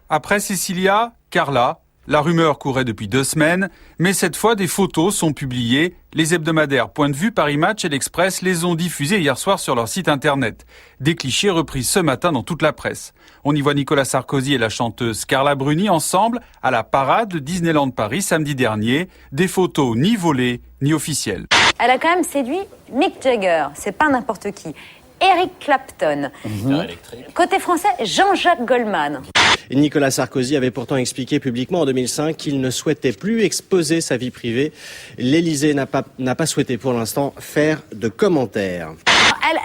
Après Cecilia, Carla. La rumeur courait depuis 2 semaines, mais cette fois des photos sont publiées. Les hebdomadaires Point de Vue, Paris Match et l'Express les ont diffusées hier soir sur leur site internet. Des clichés repris ce matin dans toute la presse. On y voit Nicolas Sarkozy et la chanteuse Carla Bruni ensemble à la parade de Disneyland Paris samedi dernier. Des photos ni volées ni officielles. Elle a quand même séduit Mick Jagger, c'est pas n'importe qui. Eric Clapton. Côté français, Jean-Jacques Goldman. Nicolas Sarkozy avait pourtant expliqué publiquement en 2005 qu'il ne souhaitait plus exposer sa vie privée. L'Élysée n'a pas souhaité pour l'instant faire de commentaires.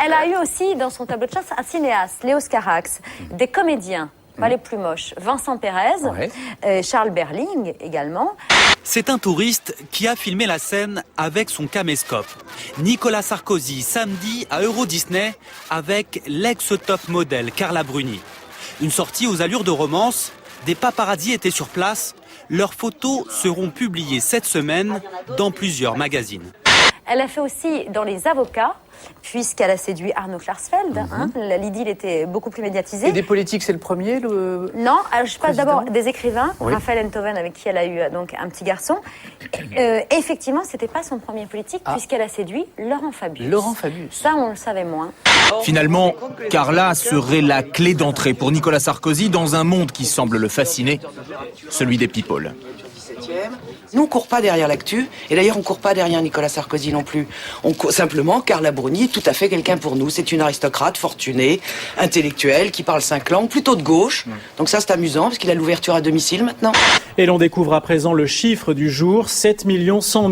Elle a eu aussi dans son tableau de chasse un cinéaste, Léos Carax, des comédiens, pas les plus moches, Vincent Pérez, Charles Berling également. C'est un touriste qui a filmé la scène avec son caméscope. Nicolas Sarkozy, samedi à Euro Disney, avec l'ex-top modèle Carla Bruni. Une sortie aux allures de romance, des paparazzis étaient sur place. Leurs photos seront publiées cette semaine dans plusieurs magazines. Elle a fait aussi dans Les Avocats, puisqu'elle a séduit Arnaud Klarsfeld. L'idylle était beaucoup plus médiatisée. Et des politiques, c'est le premier Non, alors je parle d'abord des écrivains. Oui. Raphaël Enthoven, avec qui elle a eu donc un petit garçon. Effectivement, c'était pas son premier politique, puisqu'elle a séduit Laurent Fabius. Laurent Fabius. Ça, on le savait moins. Finalement, Carla serait la clé d'entrée pour Nicolas Sarkozy dans un monde qui semble le fasciner, celui des people. Nous, on court pas derrière l'actu, et d'ailleurs, on court pas derrière Nicolas Sarkozy non plus. On court simplement, Carla Bruni est tout à fait quelqu'un pour nous. C'est une aristocrate fortunée, intellectuelle, qui parle 5 langues, plutôt de gauche. Donc ça, c'est amusant, parce qu'il a l'ouverture à domicile maintenant. Et l'on découvre à présent le chiffre du jour. 7 100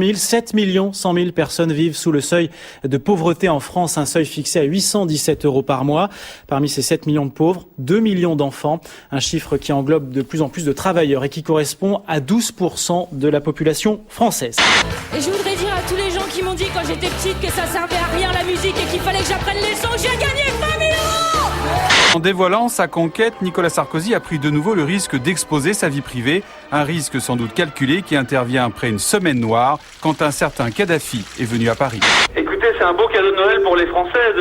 000 personnes vivent sous le seuil de pauvreté en France, un seuil fixé à 817 € par mois. Parmi ces 7 millions de pauvres, 2 millions d'enfants. Un chiffre qui englobe de plus en plus de travailleurs et qui correspond à 12% de la population française. Et je voudrais dire à tous les gens qui m'ont dit quand j'étais petite que ça servait à rien la musique et qu'il fallait que j'apprenne les sons, j'ai gagné 20 000 €! En dévoilant sa conquête, Nicolas Sarkozy a pris de nouveau le risque d'exposer sa vie privée, un risque sans doute calculé qui intervient après une semaine noire quand un certain Kadhafi est venu à Paris. Écoutez, c'est un beau cadeau de Noël pour les Français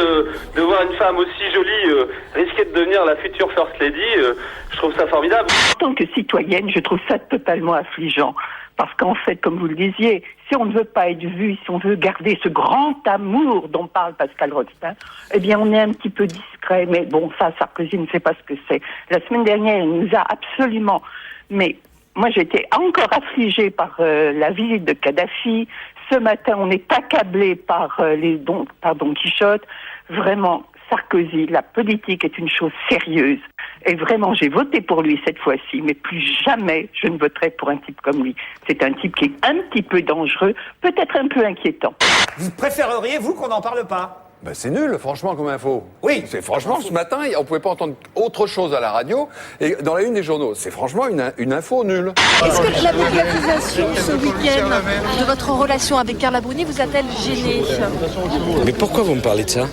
de voir une femme aussi jolie risquer de devenir la future First Lady. Je trouve ça formidable. En tant que citoyenne, je trouve ça totalement affligeant. Parce qu'en fait, comme vous le disiez, si on ne veut pas être vu, si on veut garder ce grand amour dont parle Pascal Rodstin, eh bien, on est un petit peu discret. Mais bon, ça, Sarkozy ne sait pas ce que c'est. La semaine dernière, il nous a absolument... Mais moi, j'étais encore affligée par la visite de Kadhafi. Ce matin, on est accablé par Don Quichotte. Vraiment, Sarkozy, la politique est une chose sérieuse. Et vraiment, j'ai voté pour lui cette fois-ci, mais plus jamais je ne voterai pour un type comme lui. C'est un type qui est un petit peu dangereux, peut-être un peu inquiétant. Vous préféreriez, vous, qu'on n'en parle pas ? Ben c'est nul, franchement, comme info. Oui. Franchement, ce matin, on pouvait pas entendre autre chose à la radio et dans la une des journaux. C'est franchement une info nulle. Est-ce que la médiatisation ce week-end de votre relation avec Carla Bruni vous a-t-elle gêné ? Mais pourquoi vous me parlez de ça ?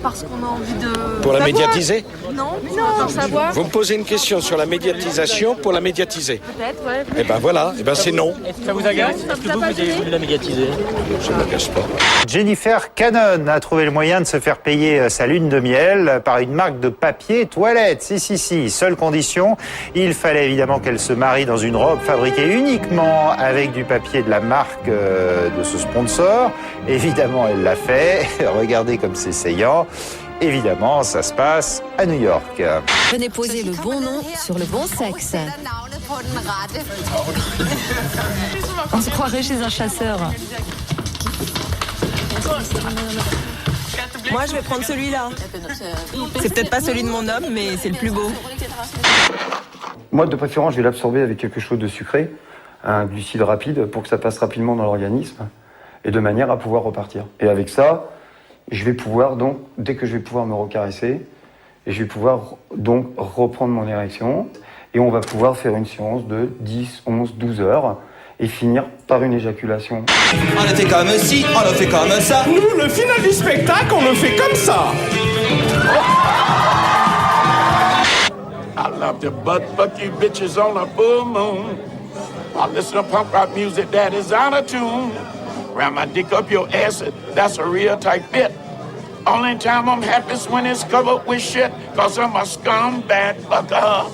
Parce qu'on a envie de... Pour la médiatiser ? Non, pour savoir. Vous me posez une question sur la médiatisation pour la médiatiser ? Peut-être, ouais. Eh ben voilà, c'est non. Ça vous agace ? Est-ce que vous avez voulu la médiatiser ? Ça ne m'agace pas. Jennifer Cannon a trouvé le moyen de se faire payer sa lune de miel par une marque de papier toilette. Si. Seule condition, il fallait évidemment qu'elle se marie dans une robe fabriquée uniquement avec du papier de la marque de ce sponsor. Évidemment, elle l'a fait. Regardez comme c'est saillant. Évidemment, ça se passe à New York. Venez poser le bon nom sur le bon sexe. On se croirait chez un chasseur. Moi, je vais prendre celui-là. C'est peut-être pas celui de mon homme, mais c'est le plus beau. Moi, de préférence, je vais l'absorber avec quelque chose de sucré, un glucide rapide, pour que ça passe rapidement dans l'organisme, et de manière à pouvoir repartir. Et avec ça, je vais pouvoir donc, dès que je vais pouvoir me recaresser, et je vais pouvoir donc reprendre mon érection, et on va pouvoir faire une séance de 10, 11, 12 heures, et finir par une éjaculation. On le fait comme ci, on le fait comme ça. Nous, le final du spectacle, on le fait comme ça. I love the butt you bitches on a full moon. I listen to punk rock music that is out of tune. Ram my dick up your ass, that's a real tight fit. Only time I'm happiest when it's covered with shit, 'cause I'm a scumbag fucker.